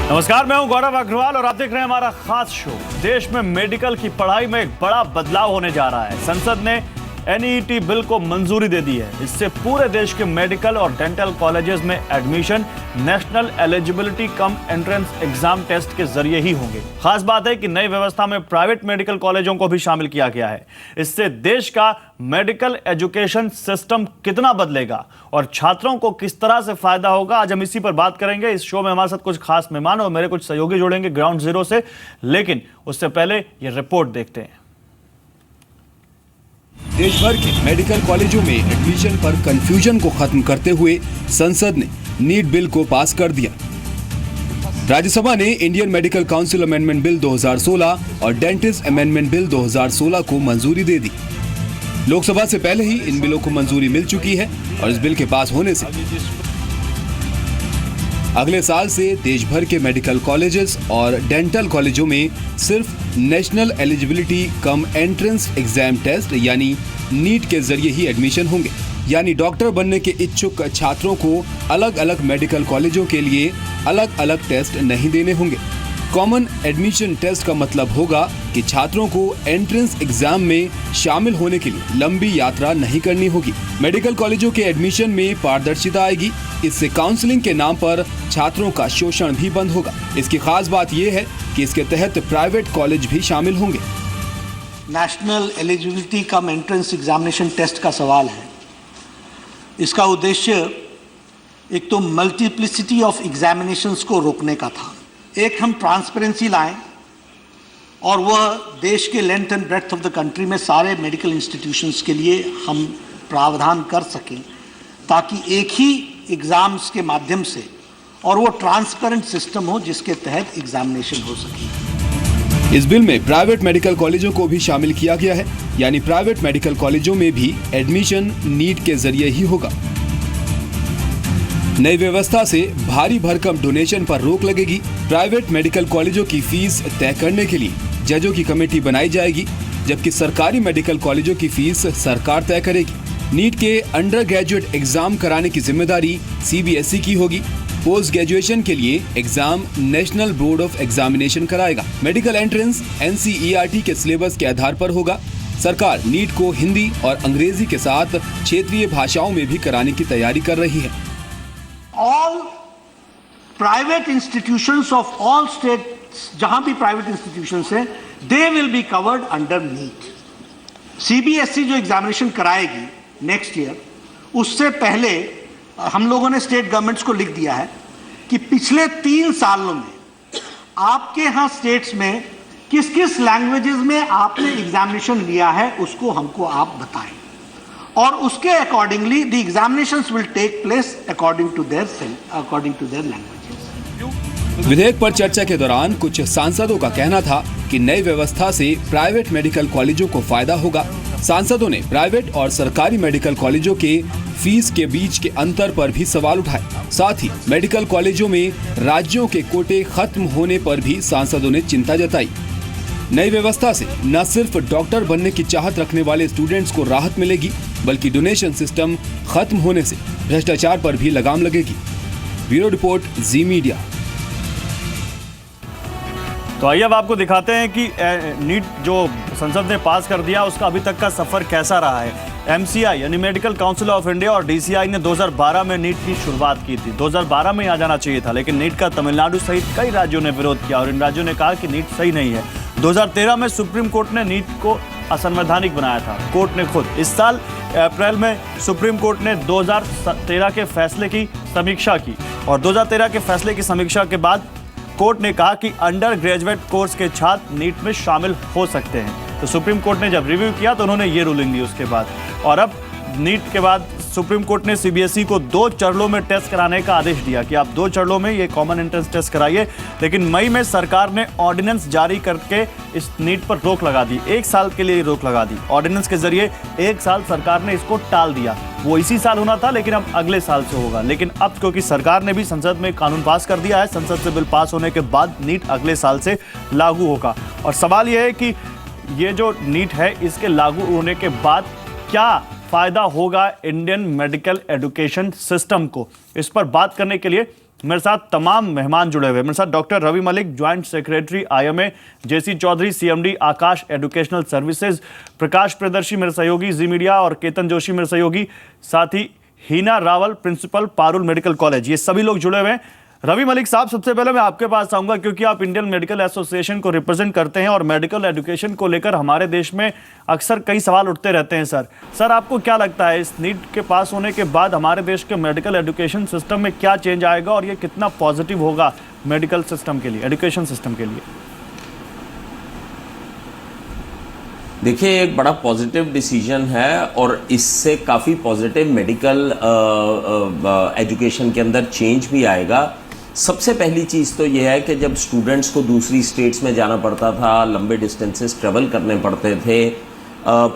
नमस्कार, मैं हूं गौरव अग्रवाल और आप देख रहे हैं हमारा खास शो। देश में मेडिकल की पढ़ाई में एक बड़ा बदलाव होने जा रहा है। संसद ने एनईईटी बिल को मंजूरी दे दी है। इससे पूरे देश के मेडिकल और डेंटल कॉलेजेस में admission National Eligibility cum Entrance Exam Test के जरिए ही होंगे। खास बात है कि नई व्यवस्था में प्राइवेट मेडिकल कॉलेजों को भी शामिल किया गया है। इससे देश का मेडिकल एजुकेशन सिस्टम कितना बदलेगा और छात्रों को किस तरह से फायदा होगा, आज हम इसी पर बात करेंगे। इस शो में हमारे साथ कुछ खास मेहमान और मेरे कुछ सहयोगी जुड़ेंगे ग्राउंड जीरो से, लेकिन उससे पहले ये रिपोर्ट देखते हैं। देश भर के मेडिकल कॉलेजों में एडमिशन पर कंफ्यूजन को खत्म करते हुए संसद ने नीट बिल को पास कर दिया। राज्यसभा ने Indian medical council amendment bill 2016 और डेंटिस्ट अमेंडमेंट बिल 2016 को मंजूरी दे दी। लोकसभा से पहले ही इन बिलों को मंजूरी मिल चुकी है और इस बिल के पास होने से अगले साल से देश भर के मेडिकल कॉलेजेस और डेंटल कॉलेजों में सिर्फ National Eligibility cum Entrance Exam Test यानी नीट के जरिए ही एडमिशन होंगे। यानी डॉक्टर बनने के इच्छुक छात्रों को अलग अलग मेडिकल कॉलेजों के लिए अलग अलग टेस्ट नहीं देने होंगे। कॉमन एडमिशन टेस्ट का मतलब होगा कि छात्रों को एंट्रेंस एग्जाम में शामिल होने के लिए लंबी यात्रा नहीं करनी होगी। मेडिकल कॉलेजों के एडमिशन में पारदर्शिता आएगी। इससे काउंसलिंग के नाम पर छात्रों का शोषण भी बंद होगा। इसकी खास बात यह है कि इसके तहत प्राइवेट कॉलेज भी शामिल होंगे। National Eligibility cum Entrance Examination Test का सवाल है। इसका उद्देश्य एक तो मल्टीप्लिसिटी ऑफ एग्जामिनेशंस को रोकने का था, एक हम ट्रांसपेरेंसी लाएं और वह देश के length and breadth of the country में सारे मेडिकल इंस्टीट्यूशंस के लिए हम प्रावधान कर सकें ताकि एक ही एग्जाम्स के माध्यम से और वो ट्रांसपेरेंट सिस्टम हो जिसके तहत एग्जामिनेशन हो सके। इस बिल में प्राइवेट मेडिकल कॉलेजों को भी शामिल किया गया है, यानी प्राइवेट मेडिकल कॉलेजों में भी एडमिशन नीट के जरिए ही होगा। नई व्यवस्था से भारी भरकम डोनेशन पर रोक लगेगी। प्राइवेट मेडिकल कॉलेजों की फीस तय करने के लिए जजों की कमेटी बनाई जाएगी, जबकि सरकारी मेडिकल कॉलेजों की फीस सरकार तय करेगी। नीट के अंडर ग्रेजुएट एग्जाम कराने की जिम्मेदारी सीबीएसई की होगी। पोस्ट ग्रेजुएशन के लिए exam national board of examination कराएगा। मेडिकल एंट्रेंस एनसीईआरटी के सिलेबस के आधार पर होगा। सरकार नीट को हिंदी और अंग्रेजी के साथ क्षेत्रीय भाषाओं में भी कराने की तैयारी कर रही है। All private institutions of all states, जहां भी प्राइवेट इंस्टीट्यूशंस हैं, they will be covered under NEET. CBSE जो एग्जामिनेशन कराएगी नेक्स्ट ईयर, उससे पहले हम लोगों ने स्टेट गवर्नमेंट्स को लिख दिया है कि पिछले 3 सालों में आपके यहाँ स्टेट्स में किस किस लैंग्वेजेस में आपने एग्जामिनेशन लिया है उसको हमको आप बताएं और उसके accordingly the examinations will take place according to their languages. विधेयक पर चर्चा के दौरान कुछ सांसदों का कहना था कि नई व्यवस्था से प्राइवेट मेडिकल कॉलेजों को फायदा होगा। सांसदों ने प्राइवेट और सरकारी मेडिकल कॉलेजों के फीस के बीच के अंतर पर भी सवाल उठाए। साथ ही मेडिकल कॉलेजों में राज्यों के कोटे खत्म होने पर भी सांसदों ने चिंता जताई। नई व्यवस्था से न सिर्फ डॉक्टर बनने की चाहत रखने वाले स्टूडेंट्स को राहत मिलेगी, बल्कि डोनेशन सिस्टम खत्म होने से भ्रष्टाचार पर भी लगाम लगेगी। ब्यूरो रिपोर्ट, जी मीडिया। तो आइए अब आपको दिखाते हैं कि नीट जो संसद ने पास कर दिया उसका अभी तक का सफर कैसा रहा है। एमसीआई यानी मेडिकल काउंसिल ऑफ इंडिया और डीसीआई ने 2012 में नीट की शुरुआत की थी। 2012 में आ जाना चाहिए था, लेकिन नीट का तमिलनाडु सहित कई राज्यों ने विरोध किया और इन राज्यों ने कहा कि नीट सही नहीं है। 2013 में सुप्रीम कोर्ट ने नीट को असंवैधानिक बनाया था, कोर्ट ने खुद। इस साल अप्रैल में सुप्रीम कोर्ट ने 2013 के फैसले की समीक्षा की और 2013 के फैसले की समीक्षा के बाद कोर्ट ने कहा कि अंडर ग्रेजुएट कोर्स के छात्र नीट में शामिल हो सकते हैं। तो सुप्रीम कोर्ट ने जब रिव्यू किया तो उन्होंने ये रूलिंग दी उसके बाद, और अब नीट के बाद सुप्रीम कोर्ट ने सीबीएसई को 2 चरणों में टेस्ट कराने का आदेश दिया कि आप 2 चरणों में ये कॉमन एंट्रेंस टेस्ट कराइए। लेकिन मई में सरकार ने ऑर्डिनेंस जारी करके इस नीट पर रोक लगा दी, 1 साल के लिए रोक लगा दी। ऑर्डिनेंस के जरिए 1 साल सरकार ने इसको टाल दिया। वो इसी साल होना था लेकिन अब अगले साल से होगा। लेकिन अब क्योंकि सरकार ने भी संसद में कानून पास कर दिया है, संसद से बिल पास होने के बाद नीट अगले साल से लागू होगा। और सवाल यह है कि ये जो नीट है इसके लागू होने के बाद क्या फायदा होगा इंडियन मेडिकल एजुकेशन सिस्टम को? इस पर बात करने के लिए मेरे साथ तमाम मेहमान जुड़े हुए। मेरे साथ doctor Ravi Malik, joint secretary IMA, JC Chaudhary, CMD Aakash Educational Services, Prakash Priyadarshi मेरे सहयोगी जी मीडिया और केतन जोशी मेरे सहयोगी, साथ ही Heena Rawal, principal Parul medical college, ये सभी लोग जुड़े हुए हैं। रवि मलिक साहब, सबसे पहले मैं आपके पास आऊंगा क्योंकि आप इंडियन मेडिकल एसोसिएशन को रिप्रेजेंट करते हैं और मेडिकल एजुकेशन को लेकर हमारे देश में अक्सर कई सवाल उठते रहते हैं। सर आपको क्या लगता है इस नीट के पास होने के बाद हमारे देश के मेडिकल एजुकेशन सिस्टम में क्या चेंज आएगा और ये कितना पॉजिटिव होगा मेडिकल सिस्टम के लिए, एजुकेशन सिस्टम के लिए? देखिए, एक बड़ा पॉजिटिव डिसीजन है और इससे काफ़ी पॉजिटिव मेडिकल एजुकेशन के अंदर चेंज भी आएगा। सबसे पहली चीज़ तो ये है कि जब स्टूडेंट्स को दूसरी स्टेट्स में जाना पड़ता था, लंबे डिस्टेंसेस ट्रेवल करने पड़ते थे,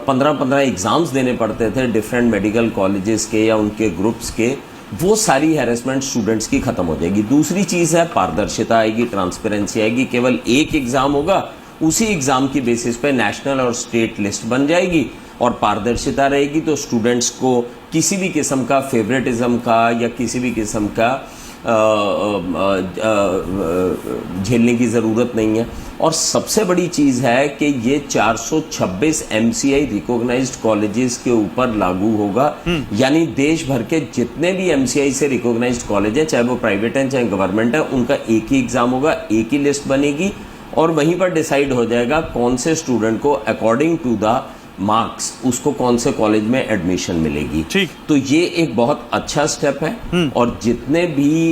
15-15 एग्ज़ाम्स देने पड़ते थे डिफरेंट मेडिकल कॉलेजेस के या उनके ग्रुप्स के, वो सारी हैरेसमेंट स्टूडेंट्स की ख़त्म हो जाएगी। दूसरी चीज़ है पारदर्शिता आएगी, ट्रांसपेरेंसी आएगी। केवल एक एग्ज़ाम होगा, उसी एग्ज़ाम की बेसिस पे नेशनल और स्टेट लिस्ट बन जाएगी और पारदर्शिता रहेगी, तो स्टूडेंट्स को किसी भी किस्म का फेवरेटिज्म का या किसी भी किस्म का झेलने की ज़रूरत नहीं है। और सबसे बड़ी चीज़ है कि ये 426 MCI रिकॉग्नाइज्ड कॉलेजेस के ऊपर लागू होगा, यानी देश भर के जितने भी MCI से रिकॉग्नाइज्ड कॉलेज हैं, चाहे वो प्राइवेट हैं चाहे गवर्नमेंट है, उनका एक ही एग्ज़ाम होगा, एक ही लिस्ट बनेगी और वहीं पर डिसाइड हो जाएगा कौन से स्टूडेंट को अकॉर्डिंग टू द मार्क्स उसको कौन से कॉलेज में एडमिशन मिलेगी। ठीक, तो ये एक बहुत अच्छा स्टेप है और जितने भी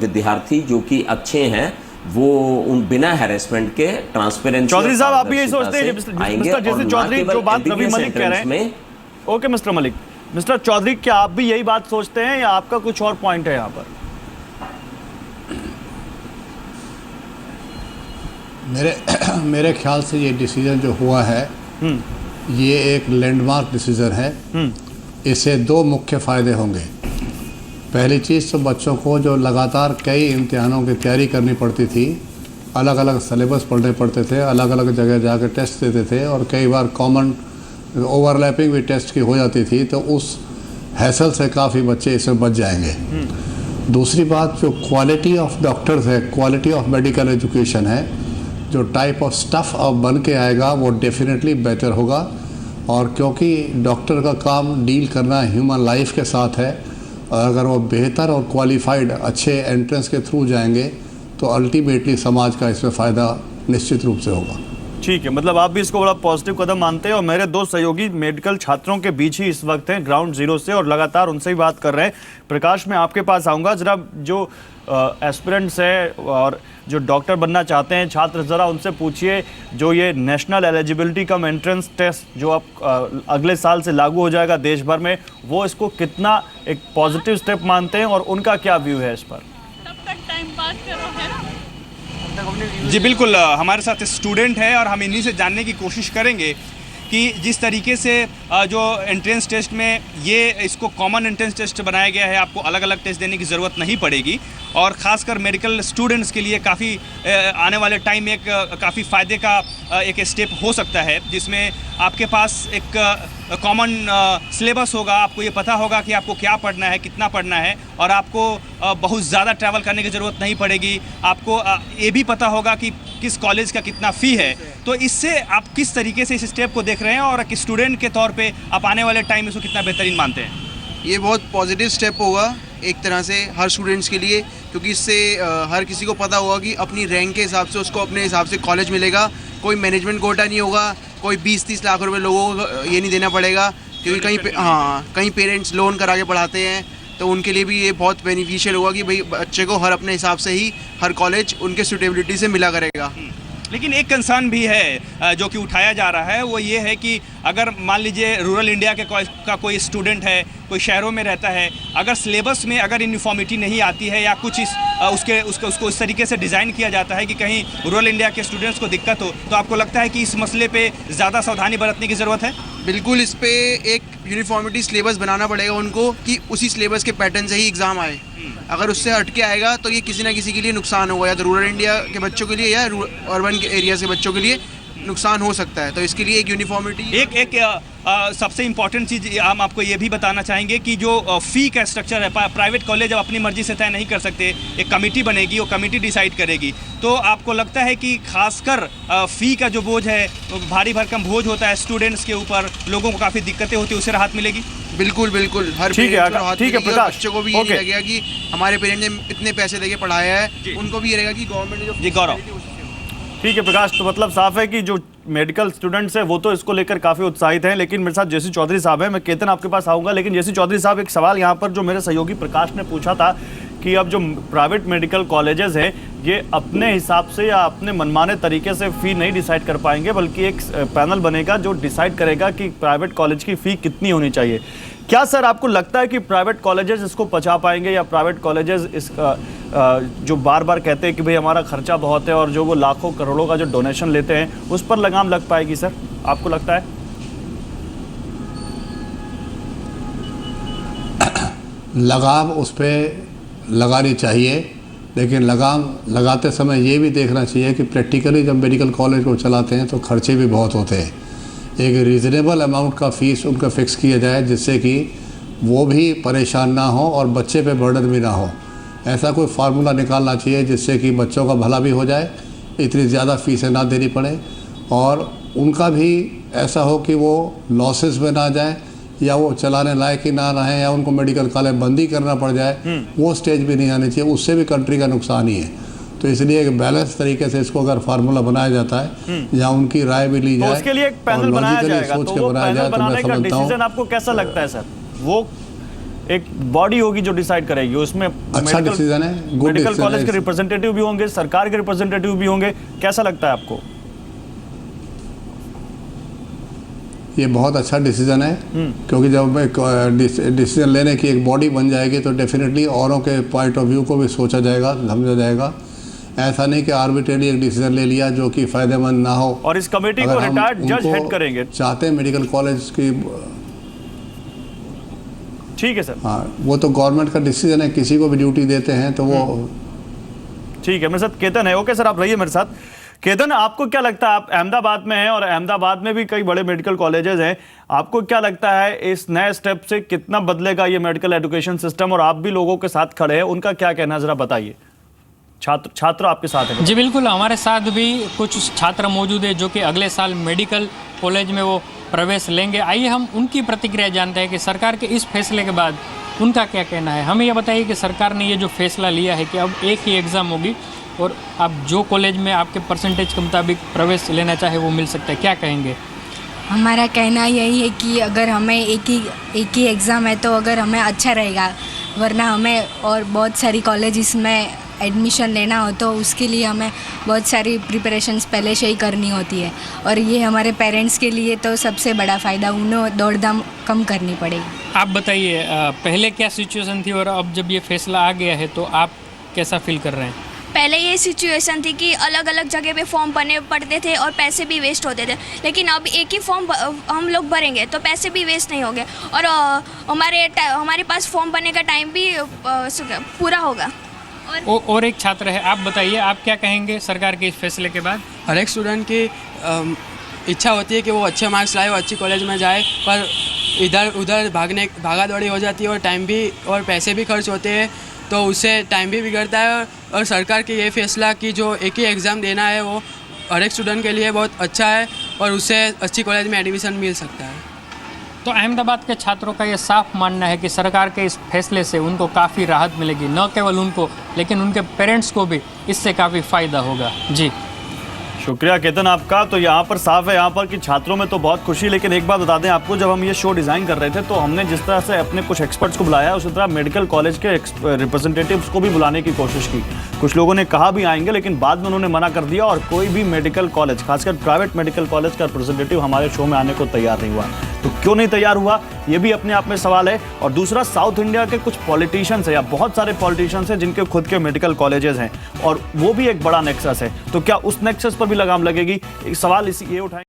विद्यार्थी जो कि अच्छे हैं वो उन बिना हैरेसमेंट के ट्रांसपेरेंसी। चौधरी साहब, आप भी यही सोचते हैं मिस्टर जैसे चौधरी जो बात रवि मलिक कह रहे हैं? Okay mister Malik, mister Chaudhary, क्या आप भी यही बात सोचते हैं या आपका कुछ और पॉइंट है यहाँ पर? मेरे ख्याल से ये डिसीजन जो हुआ है ये एक लैंडमार्क डिसीजन है। इससे दो मुख्य फ़ायदे होंगे। पहली चीज़ तो बच्चों को जो लगातार कई इम्तिहानों की तैयारी करनी पड़ती थी, अलग अलग सिलेबस पढ़ने पड़ते थे, अलग अलग जगह जाकर टेस्ट देते थे और कई बार कॉमन ओवरलैपिंग भी टेस्ट की हो जाती थी, तो उस हैसल से काफ़ी बच्चे इसमें बच जाएंगे। दूसरी बात, जो क्वालिटी ऑफ डॉक्टर्स है, क्वालिटी ऑफ मेडिकल एजुकेशन है, जो टाइप ऑफ स्टफ़ अब बन के आएगा वो डेफिनेटली बेटर होगा। और क्योंकि डॉक्टर का काम डील करना ह्यूमन लाइफ के साथ है, और अगर वो बेहतर और क्वालिफाइड अच्छे एंट्रेंस के थ्रू जाएंगे तो अल्टीमेटली समाज का इसमें फ़ायदा निश्चित रूप से होगा। ठीक है, मतलब आप भी इसको बड़ा पॉजिटिव कदम मानते हैं। और मेरे दो सहयोगी मेडिकल छात्रों के बीच ही इस वक्त हैं ग्राउंड जीरो से और लगातार उनसे ही बात कर रहे हैं। प्रकाश, मैं आपके पास आऊँगा। जरा जो एस्पिरेंट्स है और जो डॉक्टर बनना चाहते हैं छात्र, ज़रा उनसे पूछिए जो ये National Eligibility cum Entrance Test जो अब अगले साल से लागू हो जाएगा देश भर में, वो इसको कितना एक पॉजिटिव स्टेप मानते हैं और उनका क्या व्यू है इस पर? तब तक टाइम पास करो, है ना? जी बिल्कुल, हमारे साथ स्टूडेंट है और हम इन्हीं से जानने की कोशिश करेंगे कि जिस तरीके से जो एंट्रेंस टेस्ट में ये इसको कॉमन एंट्रेंस टेस्ट बनाया गया है, आपको अलग अलग टेस्ट देने की ज़रूरत नहीं पड़ेगी और ख़ासकर मेडिकल स्टूडेंट्स के लिए काफ़ी आने वाले टाइम में एक काफ़ी फ़ायदे का एक स्टेप हो सकता है, जिसमें आपके पास एक कॉमन सिलेबस होगा। आपको ये पता होगा कि आपको क्या पढ़ना है, कितना पढ़ना है और आपको बहुत ज़्यादा ट्रैवल करने की ज़रूरत नहीं पड़ेगी। आपको ये भी पता होगा कि किस कॉलेज का कितना फ़ी है। तो इससे आप किस तरीके से इस स्टेप को देख रहे हैं और एक स्टूडेंट के तौर पे आप आने वाले टाइम में इसको कितना बेहतरीन मानते हैं? ये बहुत पॉजिटिव स्टेप होगा एक तरह से हर स्टूडेंट्स के लिए, क्योंकि इससे हर किसी को पता होगा कि अपनी रैंक के हिसाब से उसको अपने हिसाब से कॉलेज मिलेगा। कोई मैनेजमेंट कोटा नहीं होगा, कोई 20-30 लाख रुपए लोगों को ये नहीं देना पड़ेगा, क्योंकि कहीं पेरेंट्स लोन करा के पढ़ाते हैं, तो उनके लिए भी ये बहुत बेनिफिशियल होगा कि भाई बच्चे को हर अपने हिसाब से ही हर कॉलेज उनके सूटेबिलिटी से मिला करेगा। लेकिन एक कंसर्न भी है जो कि उठाया जा रहा है, वो ये है कि अगर मान लीजिए रूरल इंडिया के का कोई स्टूडेंट है, कोई शहरों में रहता है, अगर सिलेबस में अगर यूनिफॉर्मिटी नहीं आती है या कुछ उसको इस तरीके से डिज़ाइन किया जाता है कि कहीं रूरल इंडिया के स्टूडेंट्स को दिक्कत हो, तो आपको लगता है कि इस मसले पे ज़्यादा सावधानी बरतने की ज़रूरत है? बिल्कुल, इस पे एक यूनिफॉर्मिटी सिलेबस बनाना पड़ेगा उनको कि उसी सिलेबस के पैटर्न से ही एग्ज़ाम आए। अगर उससे हटके आएगा तो ये किसी ना किसी के लिए नुकसान होगा, या तो रूरल इंडिया के बच्चों के लिए या अर्बन एरिया के बच्चों के लिए। नुकसान हो सकता है। तो इसके लिए एक यूनिफॉर्मिटी एक सबसे इम्पॉर्टेंट चीज़ हम आपको ये भी बताना चाहेंगे कि जो फ़ी का स्ट्रक्चर है, प्राइवेट कॉलेज अब अपनी मर्जी से तय नहीं कर सकते, एक कमेटी बनेगी, वो कमेटी डिसाइड करेगी। तो आपको लगता है कि खासकर फ़ी का जो बोझ है, भारी भरकम बोझ होता है स्टूडेंट्स के ऊपर, लोगों को काफ़ी दिक्कतें होती है, उससे राहत मिलेगी? बिल्कुल बिल्कुल, हर ठीक है, पेरेंट्स को राहत ठीक है मिलेगी और प्रकाश, बच्चों को भी ये ओके। लगेगा कि हमारे पेरेंट्स ने इतने पैसे देके पढ़ाया है, उनको भी ये रहेगा कि गवर्नमेंट ने जो जी, गौरव। ठीक है प्रकाश, तो मतलब साफ है कि जो मेडिकल स्टूडेंट्स हैं वो तो इसको लेकर काफ़ी उत्साहित हैं, लेकिन मेरे साथ जेसी चौधरी साहब हैं। मैं केतन आपके पास आऊँगा, लेकिन जेसी चौधरी साहब, एक सवाल यहाँ पर जो मेरे सहयोगी प्रकाश ने पूछा था कि अब जो प्राइवेट मेडिकल कॉलेजेस हैं ये अपने हिसाब से या अपने मनमाने तरीके से फ़ी नहीं डिसाइड कर पाएंगे, बल्कि एक पैनल बनेगा जो डिसाइड करेगा कि प्राइवेट कॉलेज की फ़ी कितनी होनी चाहिए। क्या सर आपको लगता है कि प्राइवेट कॉलेजेस इसको पचा पाएंगे, या प्राइवेट कॉलेजेस इस जो बार बार कहते हैं कि भाई हमारा खर्चा बहुत है और जो वो लाखों करोड़ों का जो डोनेशन लेते हैं उस पर लगाम लग पाएगी? सर आपको लगता है? लगाम उस पर लगानी चाहिए, लेकिन लगाम लगाते समय ये भी देखना चाहिए कि प्रैक्टिकली जब मेडिकल कॉलेज को चलाते हैं तो खर्चे भी बहुत होते हैं। एक रीज़नेबल अमाउंट का फ़ीस उनका फ़िक्स किया जाए जिससे कि वो भी परेशान ना हो और बच्चे पे बर्डन भी ना हो। ऐसा कोई फार्मूला निकालना चाहिए जिससे कि बच्चों का भला भी हो जाए, इतनी ज़्यादा फ़ीसें ना देनी पड़े, और उनका भी ऐसा हो कि वो लॉसेस में ना जाए या वो चलाने लायक ही ना रहें या उनको मेडिकल कॉलेज बंद ही करना पड़ जाए, वो स्टेज भी नहीं आनी चाहिए। उससे भी कंट्री का नुकसान ही है। तो इसलिए एक बैलेंस तरीके से इसको अगर फार्मूला बनाया जाता है या उनकी राय भी ली जाए, तो उसके लिए एक पैनल बनाया जाएगा, तो वो पैनल बनाने का डिसीजन आपको कैसा लगता है सर? वो एक बॉडी होगी जो डिसाइड करेगी, उसमें अच्छा डिसीजन है, गुड मेडिकल डिसीजन कॉलेज के है। रिप्रेजेंटेटिव भी होंगे, सरकार के रिप्रेजेंटेटिव भी होंगे, कैसा लगता है आपको? ये बहुत अच्छा डिसीजन है, क्योंकि जब एक डिसीजन लेने की एक बॉडी बन जाएगी तो डेफिनेटली औरों के पॉइंट ऑफ व्यू को भी सोचा जाएगा, समझा जाएगा। ऐसा नहीं कि आर्बिट्रेरी एक डिसीजन ले लिया जो कि फायदेमंद ना हो। और इस कमेटी को अगर हम रिटायर्ड जज उनको हेड करेंगे। चाहते हैं मेडिकल कॉलेज की, ठीक है सर। हाँ, वो तो गवर्नमेंट का डिसीजन है, किसी को भी ड्यूटी देते हैं तो वो ठीक है। मेरे साथ केतन है। ओके सर, आप रहिए मेरे साथ। केतन, आपको क्या लगता है, आप अहमदाबाद में हैं और अहमदाबाद में भी कई बड़े मेडिकल कॉलेजेस हैं, आपको क्या लगता है इस नए स्टेप से कितना बदलेगा ये मेडिकल एजुकेशन सिस्टम? और आप भी लोगों के साथ खड़े हैं, उनका क्या कहना है, जरा बताइए। छात्र आपके साथ हैं? जी बिल्कुल, हमारे साथ भी कुछ छात्र मौजूद है जो कि अगले साल मेडिकल कॉलेज में वो प्रवेश लेंगे। आइए हम उनकी प्रतिक्रिया जानते हैं कि सरकार के इस फैसले के बाद उनका क्या कहना है। हमें यह बताइए कि सरकार ने ये जो फैसला लिया है कि अब एक ही एग्ज़ाम होगी और आप जो कॉलेज में आपके परसेंटेज के मुताबिक प्रवेश लेना चाहे वो मिल सकता है, क्या कहेंगे? हमारा कहना यही है कि अगर हमें एक ही एग्ज़ाम है तो अगर हमें अच्छा रहेगा, वरना हमें और बहुत सारी कॉलेजेस में एडमिशन लेना हो तो उसके लिए हमें बहुत सारी प्रिपरेशंस पहले से ही करनी होती है, और ये हमारे पेरेंट्स के लिए तो सबसे बड़ा फ़ायदा, उन्हें दौड़ दाम कम करनी पड़ेगी। आप बताइए, पहले क्या सिचुएशन थी और अब जब ये फैसला आ गया है तो आप कैसा फील कर रहे हैं? पहले ये सिचुएशन थी कि अलग अलग जगह पे फॉर्म भरने पड़ते थे और पैसे भी वेस्ट होते थे, लेकिन अब एक ही फॉर्म हम लोग भरेंगे तो पैसे भी वेस्ट नहीं होंगे और हमारे पास फॉर्म भरने का टाइम भी पूरा होगा। और एक छात्र है, आप बताइए, आप क्या कहेंगे सरकार के इस फैसले के बाद? हर एक स्टूडेंट की इच्छा होती है कि वो अच्छे मार्क्स लाए और अच्छी कॉलेज में जाए, पर इधर उधर भागा दौड़ी हो जाती है और टाइम भी और पैसे भी खर्च होते हैं, तो उससे टाइम भी बिगड़ता है। और सरकार की ये फैसला कि जो एक ही एग्ज़ाम देना है वो हर एक स्टूडेंट के लिए बहुत अच्छा है और उससे अच्छी कॉलेज में एडमिशन मिल सकता है। तो अहमदाबाद के छात्रों का ये साफ मानना है कि सरकार के इस फैसले से उनको काफ़ी राहत मिलेगी, न केवल उनको लेकिन उनके पेरेंट्स को भी इससे काफ़ी फ़ायदा होगा। जी शुक्रिया केतन आपका। तो यहाँ पर साफ है यहाँ पर कि छात्रों में तो बहुत खुशी, लेकिन एक बात बता दें आपको, जब हम ये शो डिज़ाइन कर रहे थे तो हमने जिस तरह से अपने कुछ एक्सपर्ट्स को बुलाया उसी तरह मेडिकल कॉलेज के रिप्रेजेंटेटिव्स को भी बुलाने की कोशिश की। कुछ लोगों ने कहा भी आएंगे, लेकिन बाद में उन्होंने मना कर दिया और कोई भी मेडिकल कॉलेज, खासकर प्राइवेट मेडिकल कॉलेज का रिप्रेजेंटेटिव हमारे शो में आने को तैयार नहीं हुआ। तो क्यों नहीं तैयार हुआ, ये भी अपने आप में सवाल है। और दूसरा, साउथ इंडिया के कुछ पॉलिटिशियंस हैं या बहुत सारे पॉलिटिशियंस हैं जिनके खुद के मेडिकल कॉलेजेस हैं और वो भी एक बड़ा नेक्सस है। तो क्या उस नेक्सस पर भी लगाम लगेगी? एक सवाल ये उठाएं।